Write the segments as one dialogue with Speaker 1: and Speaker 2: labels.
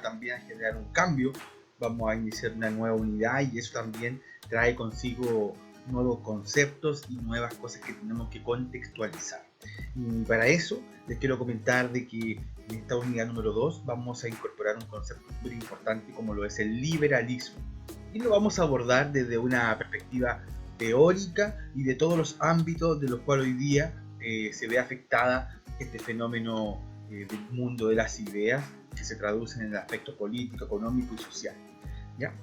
Speaker 1: también a generar un cambio, vamos a iniciar una nueva unidad y eso también trae consigo nuevos conceptos y nuevas cosas que tenemos que contextualizar. Y para eso les quiero comentar de que en esta unidad número 2 vamos a incorporar un concepto muy importante como lo es el liberalismo. Y lo vamos a abordar desde una perspectiva teórica y de todos los ámbitos de los cuales hoy día se ve afectada este fenómeno del mundo de las ideas que se traducen en el aspecto político, económico y social. ¿Ya?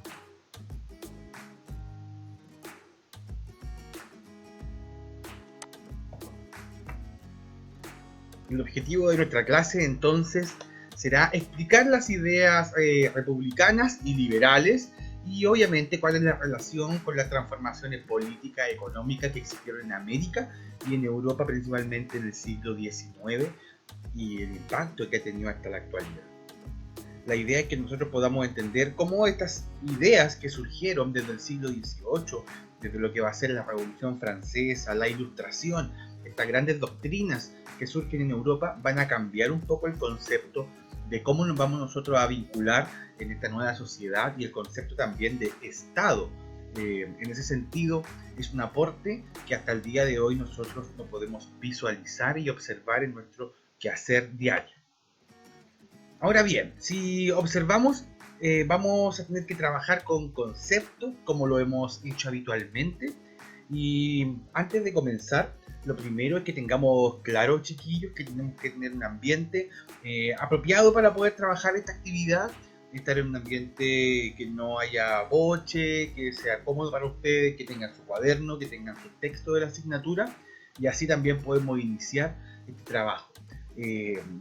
Speaker 1: El objetivo de nuestra clase entonces será explicar las ideas republicanas y liberales y obviamente cuál es la relación con las transformaciones políticas y económicas que existieron en América y en Europa principalmente en el siglo XIX y el impacto que ha tenido hasta la actualidad. La idea es que nosotros podamos entender cómo estas ideas que surgieron desde el siglo XVIII, desde lo que va a ser la Revolución Francesa, la Ilustración, estas grandes doctrinas que surgen en Europa, van a cambiar un poco el concepto de cómo nos vamos nosotros a vincular en esta nueva sociedad y el concepto también de Estado. En ese sentido, es un aporte que hasta el día de hoy nosotros no podemos visualizar y observar en nuestro quehacer diario. Ahora bien, si observamos, vamos a tener que trabajar con conceptos como lo hemos hecho habitualmente. Y antes de comenzar, lo primero es que tengamos claro, chiquillos, que tenemos que tener un ambiente apropiado para poder trabajar esta actividad. Estar en un ambiente que no haya boche, que sea cómodo para ustedes, que tengan su cuaderno, que tengan su texto de la asignatura. Y así también podemos iniciar este trabajo.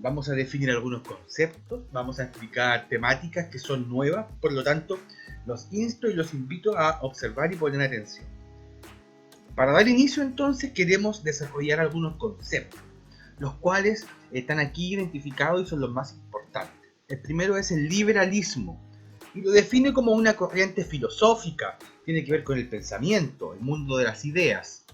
Speaker 1: Vamos a definir algunos conceptos, vamos a explicar temáticas que son nuevas, por lo tanto los insto y los invito a observar y poner atención. Para dar inicio entonces queremos desarrollar algunos conceptos, los cuales están aquí identificados y son los más importantes. El primero es el liberalismo y lo define como una corriente filosófica, tiene que ver con el pensamiento, el mundo de las ideas,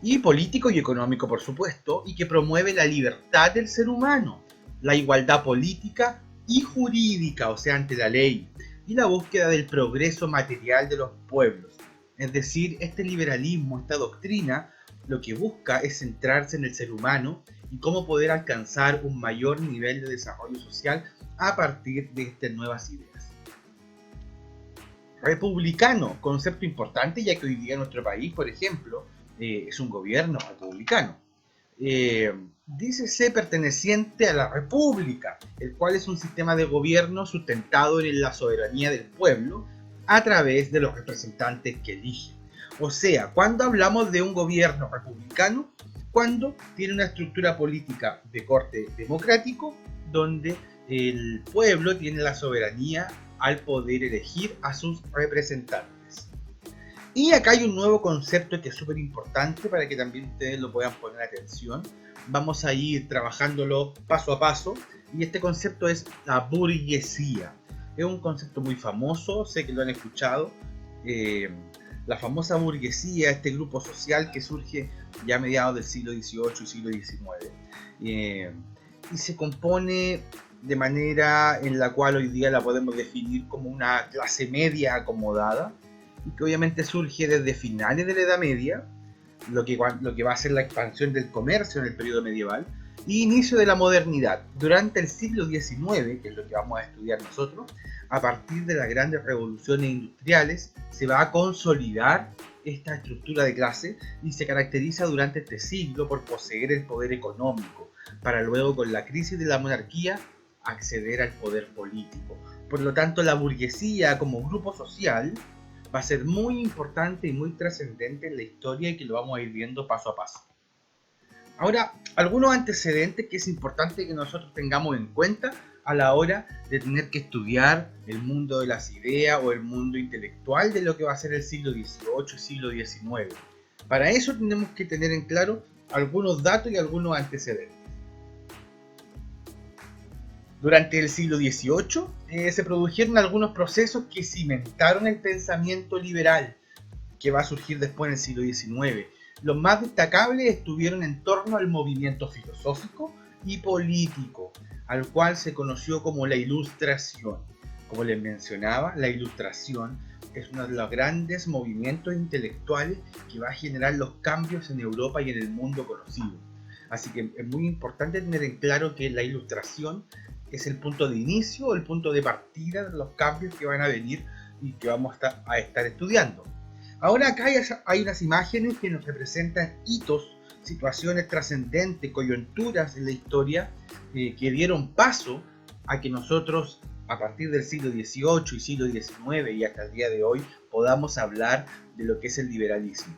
Speaker 1: y político y económico, por supuesto, y que promueve la libertad del ser humano, la igualdad política y jurídica, o sea, ante la ley, y la búsqueda del progreso material de los pueblos. Es decir, este liberalismo, esta doctrina, lo que busca es centrarse en el ser humano y cómo poder alcanzar un mayor nivel de desarrollo social a partir de estas nuevas ideas. Republicano, concepto importante, ya que hoy día en nuestro país, por ejemplo, es un gobierno republicano. Dícese perteneciente a la República, el cual es un sistema de gobierno sustentado en la soberanía del pueblo a través de los representantes que eligen. O sea, cuando hablamos de un gobierno republicano, cuando tiene una estructura política de corte democrático, donde el pueblo tiene la soberanía al poder elegir a sus representantes. Y acá hay un nuevo concepto que es súper importante para que también ustedes lo puedan poner atención. Vamos a ir trabajándolo paso a paso. Y este concepto es la burguesía. Es un concepto muy famoso, sé que lo han escuchado. La famosa burguesía, este grupo social que surge ya a mediados del siglo XVIII y siglo XIX. Y se compone de manera en la cual hoy día la podemos definir como una clase media acomodada, y que obviamente surge desde finales de la Edad Media, lo que va a ser la expansión del comercio en el periodo medieval, y inicio de la modernidad. Durante el siglo XIX, que es lo que vamos a estudiar nosotros, a partir de las grandes revoluciones industriales, se va a consolidar esta estructura de clase y se caracteriza durante este siglo por poseer el poder económico, para luego con la crisis de la monarquía acceder al poder político. Por lo tanto, la burguesía como grupo social va a ser muy importante y muy trascendente en la historia y que lo vamos a ir viendo paso a paso. Ahora, algunos antecedentes que es importante que nosotros tengamos en cuenta a la hora de tener que estudiar el mundo de las ideas o el mundo intelectual de lo que va a ser el siglo XVIII y siglo XIX. Para eso tenemos que tener en claro algunos datos y algunos antecedentes. Durante el siglo XVIII se produjeron algunos procesos que cimentaron el pensamiento liberal que va a surgir después en el siglo XIX. Los más destacables estuvieron en torno al movimiento filosófico y político, al cual se conoció como la Ilustración. Como les mencionaba, la Ilustración es uno de los grandes movimientos intelectuales que va a generar los cambios en Europa y en el mundo conocido. Así que es muy importante tener en claro que la Ilustración es el punto de inicio o el punto de partida de los cambios que van a venir y que vamos a estar estudiando. Ahora acá hay unas imágenes que nos representan hitos, situaciones trascendentes, coyunturas en la historia que dieron paso a que nosotros a partir del siglo XVIII y siglo XIX y hasta el día de hoy podamos hablar de lo que es el liberalismo.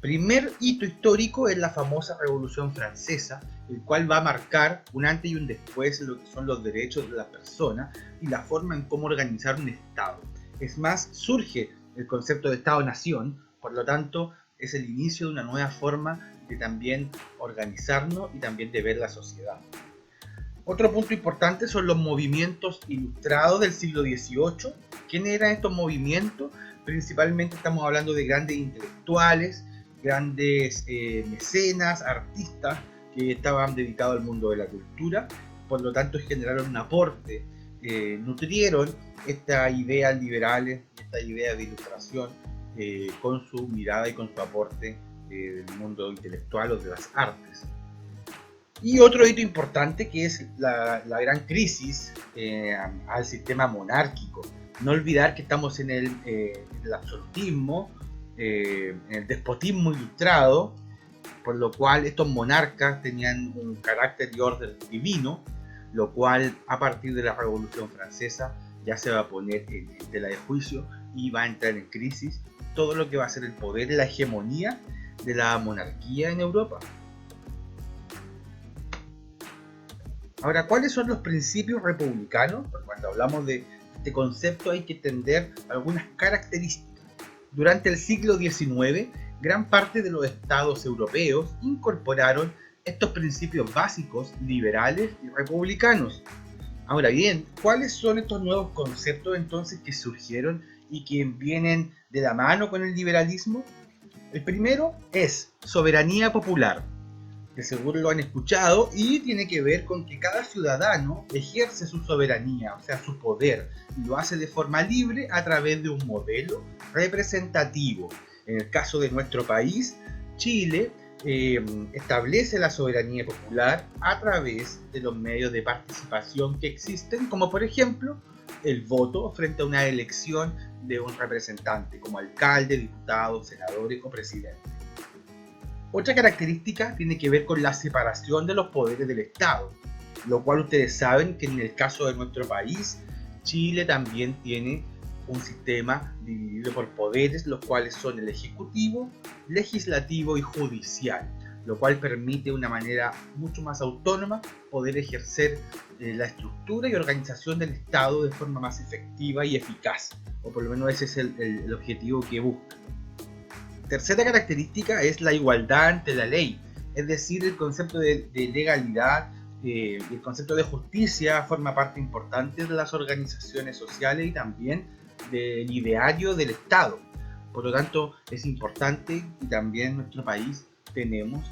Speaker 1: Primer hito histórico es la famosa Revolución Francesa, el cual va a marcar un antes y un después en lo que son los derechos de las personas y la forma en cómo organizar un Estado. Es más, surge el concepto de Estado-Nación, por lo tanto es el inicio de una nueva forma de también organizarnos y también de ver la sociedad. Otro punto importante son los movimientos ilustrados del siglo XVIII. ¿Quiénes eran estos movimientos? Principalmente estamos hablando de grandes intelectuales, grandes mecenas, artistas que estaban dedicados al mundo de la cultura, por lo tanto generaron un aporte, nutrieron estas ideas liberales, estas ideas de ilustración con su mirada y con su aporte del mundo intelectual o de las artes. Y otro hito importante que es la gran crisis al sistema monárquico. No olvidar que estamos en el absolutismo, en el despotismo ilustrado, por lo cual estos monarcas tenían un carácter y orden divino, lo cual a partir de la Revolución Francesa ya se va a poner en tela de juicio y va a entrar en crisis todo lo que va a ser el poder y la hegemonía de la monarquía en Europa. Ahora, ¿cuáles son los principios republicanos? Porque cuando hablamos de este concepto hay que entender algunas características. Durante el siglo XIX, gran parte de los estados europeos incorporaron estos principios básicos liberales y republicanos. Ahora bien, ¿cuáles son estos nuevos conceptos entonces que surgieron y que vienen de la mano con el liberalismo? El primero es soberanía popular, que seguro lo han escuchado, y tiene que ver con que cada ciudadano ejerce su soberanía, o sea, su poder, y lo hace de forma libre a través de un modelo representativo. En el caso de nuestro país, Chile, establece la soberanía popular a través de los medios de participación que existen, como por ejemplo el voto frente a una elección de un representante, como alcalde, diputado, senadores o presidente. Otra característica tiene que ver con la separación de los poderes del Estado, lo cual ustedes saben que en el caso de nuestro país, Chile también tiene un sistema dividido por poderes, los cuales son el ejecutivo, legislativo y judicial, lo cual permite de una manera mucho más autónoma poder ejercer la estructura y organización del Estado de forma más efectiva y eficaz, o por lo menos ese es el objetivo que busca. Tercera característica es la igualdad ante la ley, es decir, el concepto de legalidad, el concepto de justicia forma parte importante de las organizaciones sociales y también del ideario del Estado. Por lo tanto, es importante y también en nuestro país tenemos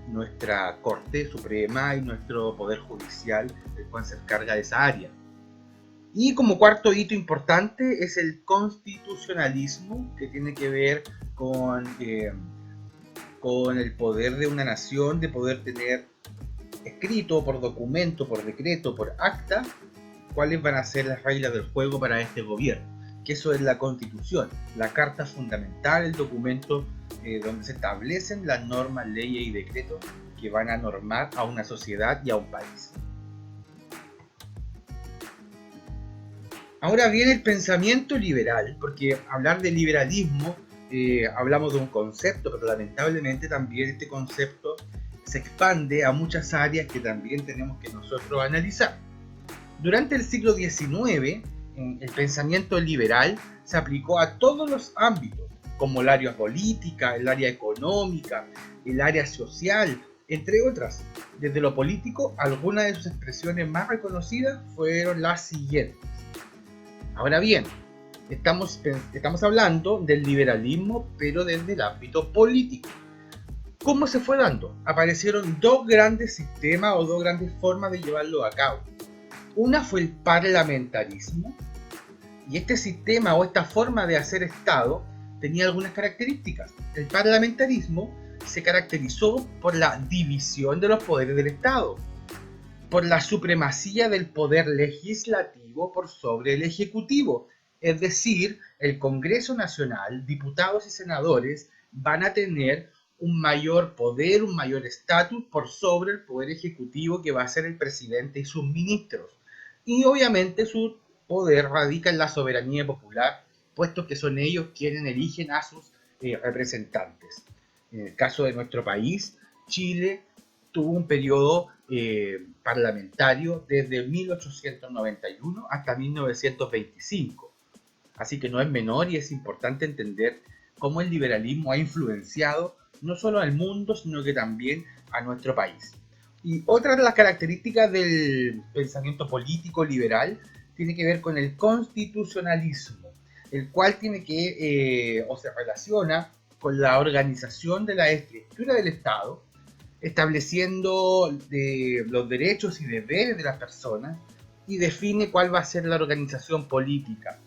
Speaker 1: nuestra Corte Suprema y nuestro Poder Judicial, el cual se encarga de esa área. Y como cuarto hito importante es el constitucionalismo, que tiene que ver con el poder de una nación, de poder tener escrito por documento, por decreto, por acta, cuáles van a ser las reglas del juego para este gobierno. Que eso es la Constitución, la carta fundamental, el documento donde se establecen las normas, leyes y decretos que van a normar a una sociedad y a un país. Ahora viene el pensamiento liberal, porque hablar de liberalismo, hablamos de un concepto, pero lamentablemente también este concepto se expande a muchas áreas que también tenemos que nosotros analizar. Durante el siglo XIX, el pensamiento liberal se aplicó a todos los ámbitos, como el área política, el área económica, el área social, entre otras. Desde lo político, algunas de sus expresiones más reconocidas fueron las siguientes. Ahora bien, estamos hablando del liberalismo, pero desde el ámbito político. ¿Cómo se fue dando? Aparecieron dos grandes sistemas o dos grandes formas de llevarlo a cabo. Una fue el parlamentarismo, y este sistema o esta forma de hacer Estado tenía algunas características. El parlamentarismo se caracterizó por la división de los poderes del Estado, por la supremacía del poder legislativo por sobre el ejecutivo. Es decir, el Congreso Nacional, diputados y senadores van a tener un mayor poder, un mayor estatus por sobre el poder ejecutivo, que va a ser el presidente y sus ministros. Y obviamente su poder radica en la soberanía popular, puesto que son ellos quienes eligen a sus representantes. En el caso de nuestro país, Chile tuvo un periodo parlamentario desde 1891 hasta 1925. Así que no es menor, y es importante entender cómo el liberalismo ha influenciado no solo al mundo, sino que también a nuestro país. Y otra de las características del pensamiento político liberal tiene que ver con el constitucionalismo, el cual tiene que, o se relaciona con la organización de la estructura del Estado, estableciendo los derechos y deberes de las personas, y define cuál va a ser la organización política.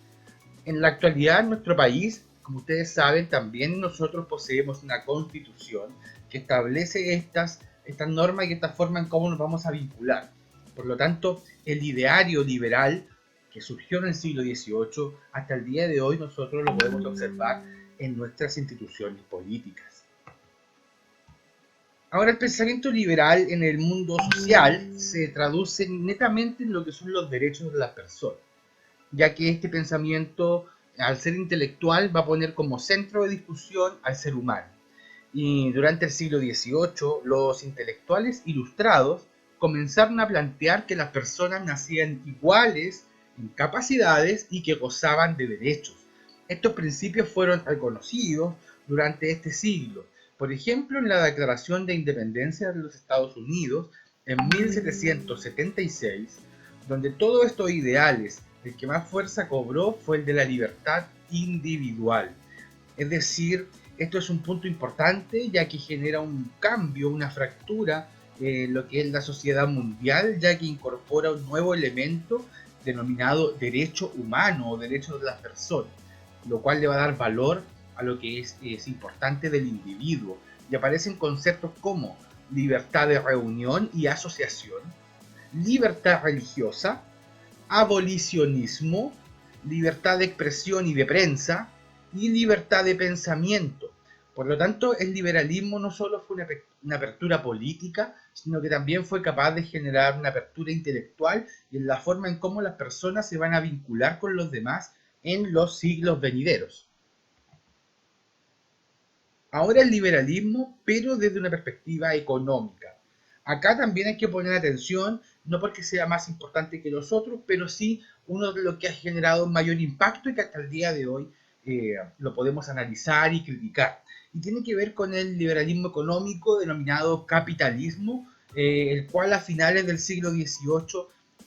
Speaker 1: En la actualidad, en nuestro país, como ustedes saben, también nosotros poseemos una constitución que establece estas normas y esta forma en cómo nos vamos a vincular. Por lo tanto, el ideario liberal que surgió en el siglo XVIII, hasta el día de hoy nosotros lo podemos observar en nuestras instituciones políticas. Ahora, el pensamiento liberal en el mundo social se traduce netamente en lo que son los derechos de las personas, ya que este pensamiento, al ser intelectual, va a poner como centro de discusión al ser humano. Y durante el siglo XVIII, los intelectuales ilustrados comenzaron a plantear que las personas nacían iguales en capacidades y que gozaban de derechos. Estos principios fueron reconocidos durante este siglo. Por ejemplo, en la Declaración de Independencia de los Estados Unidos, en 1776, donde todos estos ideales, el que más fuerza cobró fue el de la libertad individual. Es decir, esto es un punto importante, ya que genera un cambio, una fractura en lo que es la sociedad mundial, ya que incorpora un nuevo elemento denominado derecho humano o derecho de las personas, lo cual le va a dar valor a lo que es importante del individuo. Y aparecen conceptos como libertad de reunión y asociación, libertad religiosa, abolicionismo, libertad de expresión y de prensa, y libertad de pensamiento. Por lo tanto, el liberalismo no solo fue una apertura política, sino que también fue capaz de generar una apertura intelectual y en la forma en cómo las personas se van a vincular con los demás en los siglos venideros. Ahora el liberalismo, pero desde una perspectiva económica. Acá también hay que poner atención, no porque sea más importante que los otros, pero sí uno de los que ha generado mayor impacto y que hasta el día de hoy lo podemos analizar y criticar. Y tiene que ver con el liberalismo económico denominado capitalismo, el cual a finales del siglo XVIII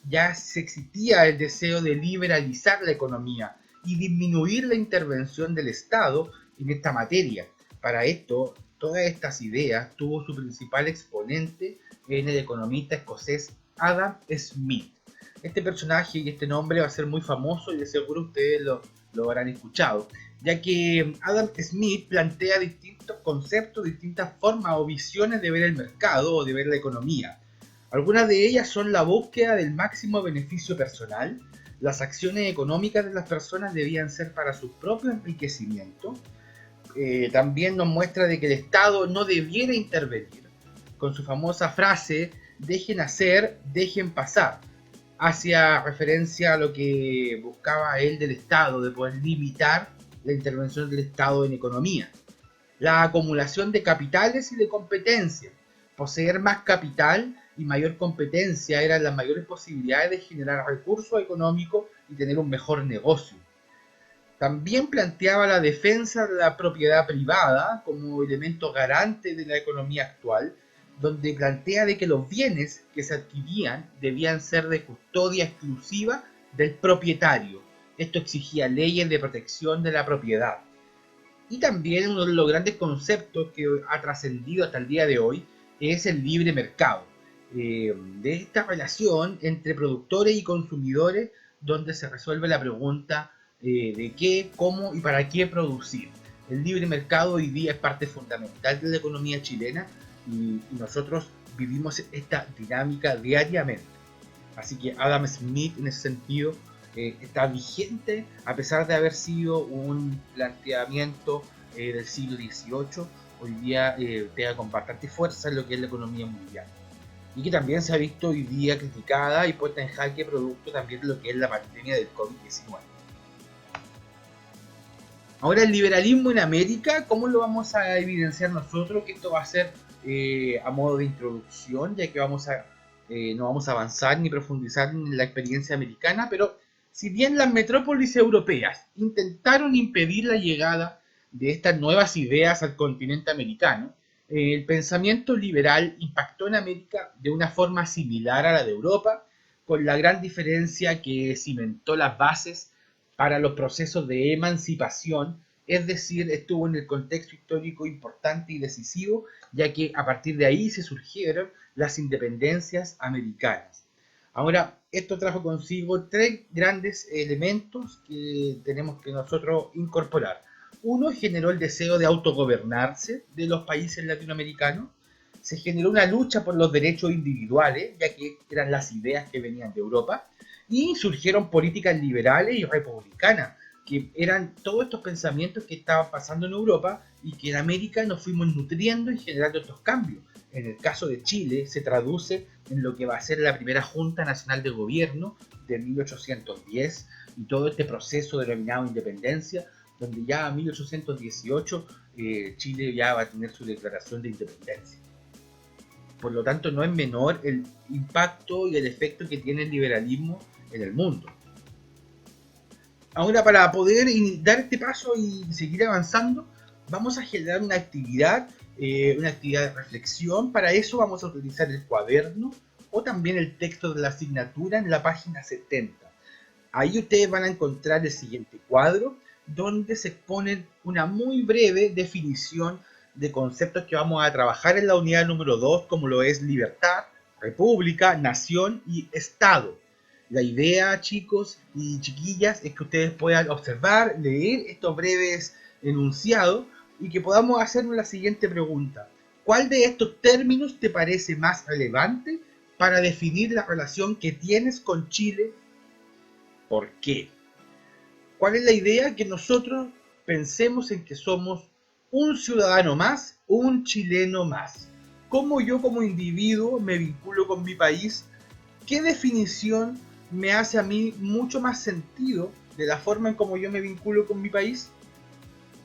Speaker 1: ya se existía el deseo de liberalizar la economía y disminuir la intervención del Estado en esta materia. Para esto, todas estas ideas tuvo su principal exponente en el economista escocés Adam Smith. Este personaje y este nombre va a ser muy famoso y de seguro ustedes lo habrán escuchado, ya que Adam Smith plantea distintos conceptos, distintas formas o visiones de ver el mercado o de ver la economía. Algunas de ellas son la búsqueda del máximo beneficio personal. Las acciones económicas de las personas debían ser para su propio enriquecimiento. También nos muestra de que el Estado no debiera intervenir, con su famosa frase, dejen hacer, dejen pasar, hacia referencia a lo que buscaba él del Estado, de poder limitar la intervención del Estado en economía. La acumulación de capitales y de competencia. Poseer más capital y mayor competencia eran las mayores posibilidades de generar recursos económicos y tener un mejor negocio. También planteaba la defensa de la propiedad privada como elemento garante de la economía actual, donde plantea de que los bienes que se adquirían debían ser de custodia exclusiva del propietario. Esto exigía leyes de protección de la propiedad. Y también uno de los grandes conceptos que ha trascendido hasta el día de hoy es el libre mercado. De esta relación entre productores y consumidores, donde se resuelve la pregunta de qué, cómo y para qué producir. El libre mercado hoy día es parte fundamental de la economía chilena y nosotros vivimos esta dinámica diariamente. Así que Adam Smith en ese sentido está vigente a pesar de haber sido un planteamiento del siglo XVIII, hoy día pega con bastante fuerza en lo que es la economía mundial. Y que también se ha visto hoy día criticada y puesta en jaque producto también de lo que es la pandemia del COVID-19. Ahora el liberalismo en América, ¿cómo lo vamos a evidenciar nosotros? Que esto va a ser a modo de introducción, ya que no vamos a avanzar ni profundizar en la experiencia americana, pero si bien las metrópolis europeas intentaron impedir la llegada de estas nuevas ideas al continente americano, el pensamiento liberal impactó en América de una forma similar a la de Europa, con la gran diferencia que cimentó las bases para los procesos de emancipación, es decir, estuvo en el contexto histórico importante y decisivo, ya que a partir de ahí se surgieron las independencias americanas. Ahora, esto trajo consigo tres grandes elementos que tenemos que nosotros incorporar. Uno, generó el deseo de autogobernarse de los países latinoamericanos. Se generó una lucha por los derechos individuales, ya que eran las ideas que venían de Europa. Y surgieron políticas liberales y republicanas, que eran todos estos pensamientos que estaban pasando en Europa y que en América nos fuimos nutriendo y generando estos cambios. En el caso de Chile se traduce en lo que va a ser la primera Junta Nacional de Gobierno de 1810 y todo este proceso denominado independencia, donde ya en 1818 Chile ya va a tener su declaración de independencia. Por lo tanto, no es menor el impacto y el efecto que tiene el liberalismo en el mundo. Ahora, para poder dar este paso y seguir avanzando, vamos a generar una actividad de reflexión. Para eso vamos a utilizar el cuaderno o también el texto de la asignatura en la página 70. Ahí ustedes van a encontrar el siguiente cuadro, donde se exponen una muy breve definición de conceptos que vamos a trabajar en la unidad número 2, como lo es libertad, república, nación y estado. La idea, chicos y chiquillas, es que ustedes puedan observar, leer estos breves enunciados y que podamos hacernos la siguiente pregunta. ¿Cuál de estos términos te parece más relevante para definir la relación que tienes con Chile? ¿Por qué? ¿Cuál es la idea? Que nosotros pensemos en que somos un ciudadano más, un chileno más. ¿Cómo yo como individuo me vinculo con mi país? ¿Qué definición me hace a mí mucho más sentido de la forma en cómo yo me vinculo con mi país?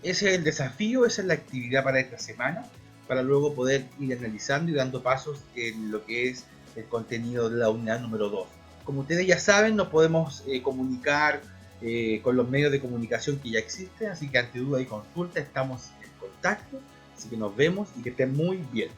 Speaker 1: Ese es el desafío, esa es la actividad para esta semana, para luego poder ir analizando y dando pasos en lo que es el contenido de la unidad número 2. Como ustedes ya saben, nos podemos comunicar con los medios de comunicación que ya existen, así que ante duda y consulta estamos en contacto, así que nos vemos y que estén muy bien.